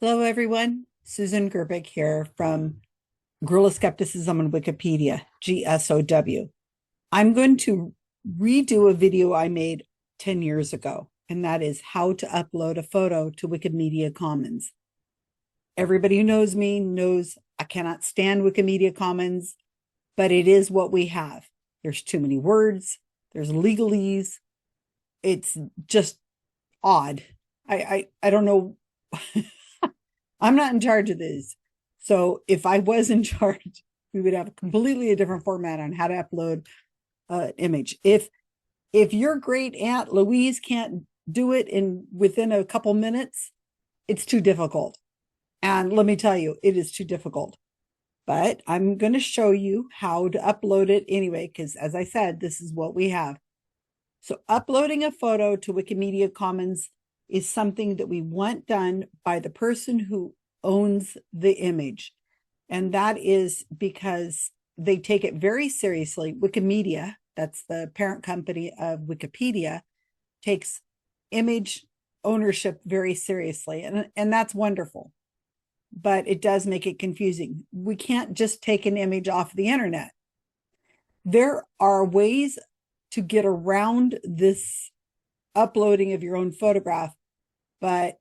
Hello, everyone. Susan Gerbic here from Guerrilla Skepticism on Wikipedia, GSoW. I'm going to redo a video I made 10 years ago, and that is how to upload a photo to Wikimedia Commons. Everybody who knows me knows I cannot stand Wikimedia Commons, but it is what we have. There's too many words, there's legalese. It's just odd. I don't know. I'm not in charge of this. So if I was in charge, we would have a completely different format on how to upload an image. If your great aunt Louise can't do it within a couple minutes, it's too difficult. And let me tell you, it is too difficult. But I'm going to show you how to upload it anyway, because as I said, this is what we have. So uploading a photo to Wikimedia Commons is something that we want done by the person who owns the image. And that is because they take it very seriously. Wikimedia, that's the parent company of Wikipedia, takes image ownership very seriously. And that's wonderful. But it does make it confusing. We can't just take an image off the internet. There are ways to get around this uploading of your own photograph, but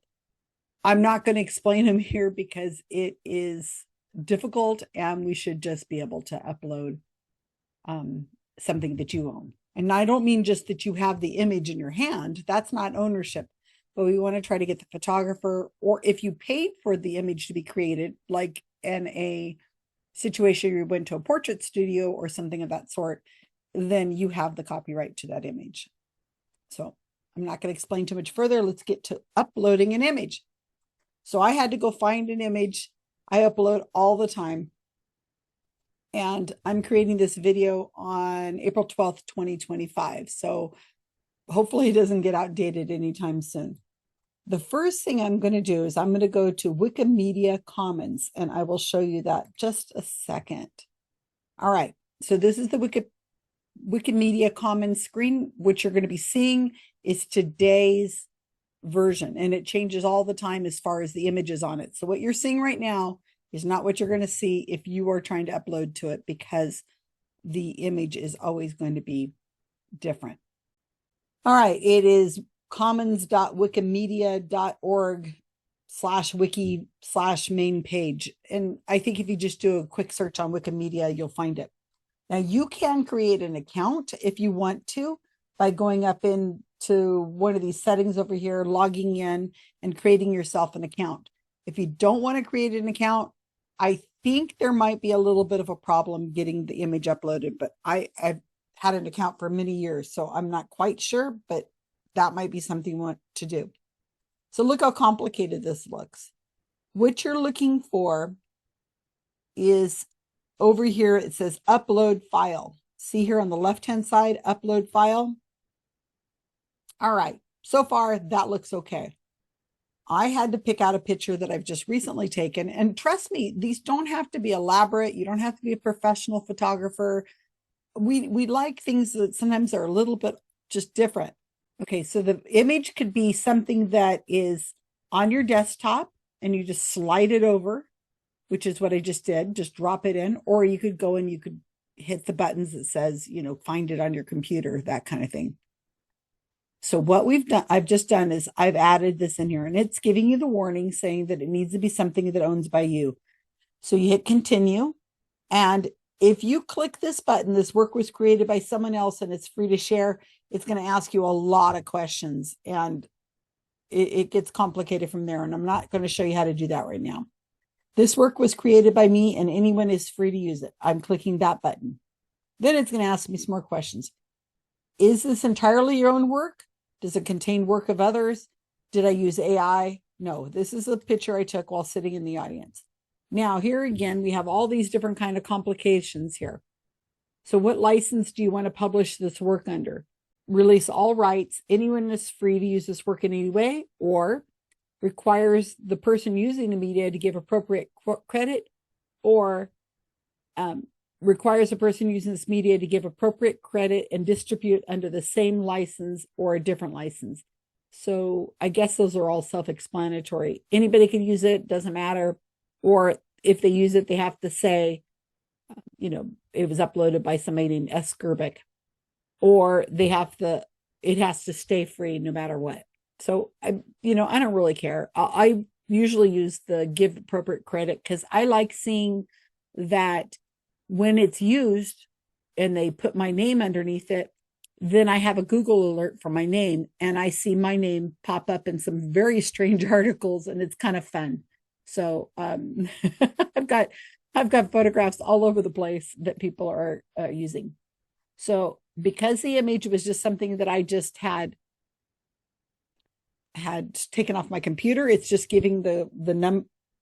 I'm not going to explain them here because it is difficult and we should just be able to upload something that you own. And I don't mean just that you have the image in your hand. That's not ownership. But we want to try to get the photographer, or if you paid for the image to be created, like in a situation you went to a portrait studio or something of that sort, then you have the copyright to that image. So I'm not going to explain too much further. Let's get to uploading an image. So I had to go find an image. I upload all the time. And I'm creating this video on April 12th, 2025. So hopefully it doesn't get outdated anytime soon. The first thing I'm going to do is I'm going to go to Wikimedia Commons, and I will show you that just a second. All right. So this is the Wikimedia Commons screen. What you're going to be seeing is today's version, and it changes all the time as far as the images on it. So what you're seeing right now is not what you're going to see if you are trying to upload to it, because the image is always going to be different. All right, it is commons.wikimedia.org/wiki/main page. And I think if you just do a quick search on Wikimedia, you'll find it. Now you can create an account if you want to by going up into one of these settings over here, logging in and creating yourself an account. If you don't want to create an account, I think there might be a little bit of a problem getting the image uploaded, but I've had an account for many years, so I'm not quite sure, but that might be something you want to do. So look how complicated this looks. What you're looking for is over here, it says upload file. See here on the left-hand side, upload file. All right, so far that looks okay. I had to pick out a picture that I've just recently taken. And trust me, these don't have to be elaborate. You don't have to be a professional photographer. We like things that sometimes are a little bit just different. Okay, so the image could be something that is on your desktop and you just slide it over, which is what I just did, just drop it in, or you could go and you could hit the buttons that says, find it on your computer, that kind of thing. So what I've just done is I've added this in here, and it's giving you the warning saying that it needs to be something that owns by you. So you hit continue, and if you click this button, this work was created by someone else and it's free to share, it's going to ask you a lot of questions, and it gets complicated from there. And I'm not going to show you how to do that right now. This work was created by me and anyone is free to use it. I'm clicking that button. Then it's going to ask me some more questions. Is this entirely your own work? Does it contain work of others? Did I use AI? No, this is a picture I took while sitting in the audience. Now, here again, we have all these different kind of complications here. So what license do you want to publish this work under? Release all rights. Anyone is free to use this work in any way, or requires the person using the media to give appropriate credit, or requires a person using this media to give appropriate credit and distribute under the same license or a different license. So I guess those are all self-explanatory. Anybody can use it, doesn't matter. Or if they use it, they have to say, it was uploaded by somebody named S. Gerbic, or it has to stay free no matter what. So I don't really care. I usually use the give appropriate credit because I like seeing that when it's used and they put my name underneath it, then I have a Google alert for my name and I see my name pop up in some very strange articles and it's kind of fun. So I've got I've got photographs all over the place that people are using. So because the image was just something that I just had taken off my computer, it's just giving the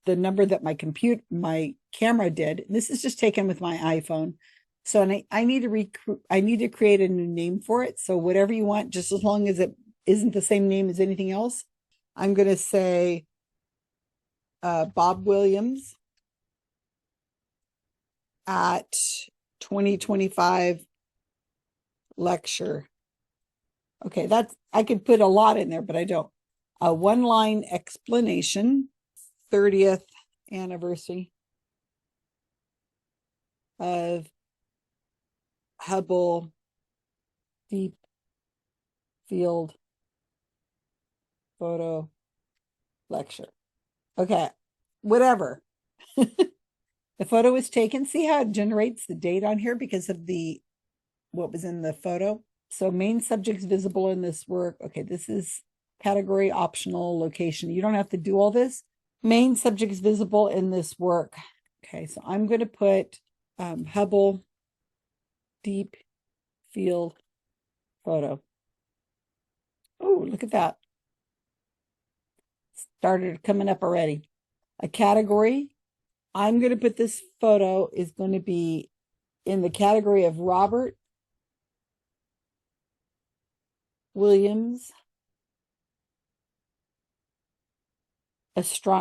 number that my camera did. And this is just taken with my iPhone. So and I need to I need to create a new name for it. So whatever you want, just as long as it isn't the same name as anything else. I'm going to say Bob Williams at 2025 lecture. Okay, I could put a lot in there, but I don't. A one-line explanation, 30th anniversary of Hubble Deep Field Photo Lecture. Okay, whatever. The photo was taken. See how it generates the date on here because of what was in the photo? So main subjects visible in this work. Okay, this is category optional location. You don't have to do all this. Main subjects visible in this work. Okay, so I'm going to put Hubble Deep Field Photo. Oh, look at that. Started coming up already. A category. I'm going to put this photo is going to be in the category of Robert Williams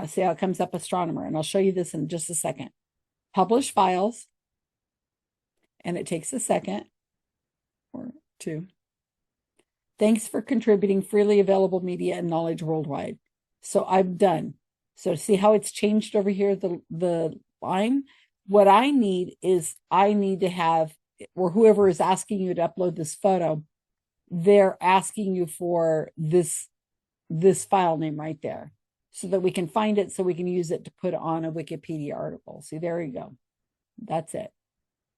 see how it comes up astronomer, and I'll show you this in just a second. Publish files, and it takes a second or two. Thanks for contributing freely available media and knowledge worldwide. So I'm done. So see how it's changed over here, the line? What I need to have, or whoever is asking you to upload this photo, they're asking you for this file name right there so that we can find it so we can use it to put on a Wikipedia article. See, there you go. That's it.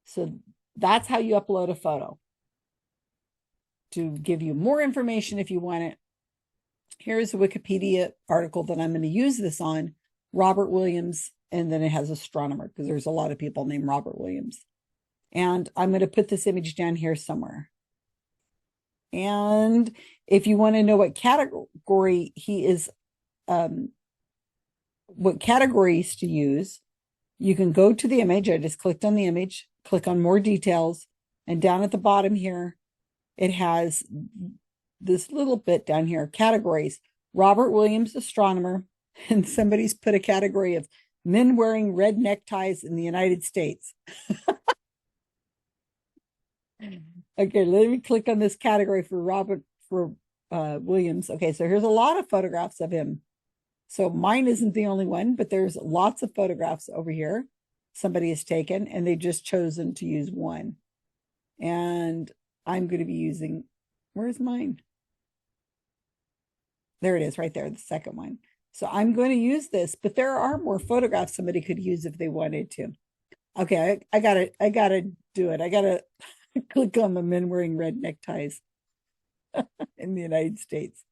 So that's how you upload a photo. To give you more information if you want it, here's a Wikipedia article that I'm going to use this on, Robert Williams, and then it has astronomer because there's a lot of people named Robert Williams. And I'm going to put this image down here somewhere. And if you want to know what category he is, what categories to use, you can go to the image. I just clicked on the image, click on more details, and down at the bottom here, it has this little bit down here, categories, Robert Williams, astronomer, and somebody's put a category of men wearing red neckties in the United States. Okay, let me click on this category for Williams. Okay, so here's a lot of photographs of him. So mine isn't the only one, but there's lots of photographs over here somebody has taken, and they've just chosen to use one. And I'm going to be using, where's mine? There it is right there, the second one. So I'm going to use this, but there are more photographs somebody could use if they wanted to. Okay, I got to do it. I got to click on the men wearing red neckties in the United States.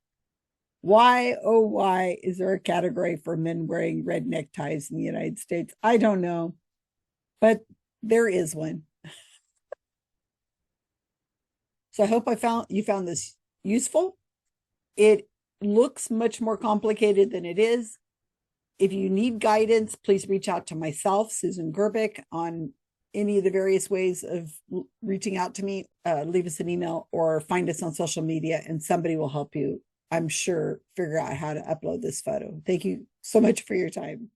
Why, oh, why is there a category for men wearing red neckties in the United States? I don't know, but there is one. So I hope you found this useful. It looks much more complicated than it is. If you need guidance, please reach out to myself, Susan Gerbic, on any of the various ways of reaching out to me. Leave us an email or find us on social media and somebody will help you, I'm sure, figure out how to upload this photo. Thank you so much for your time.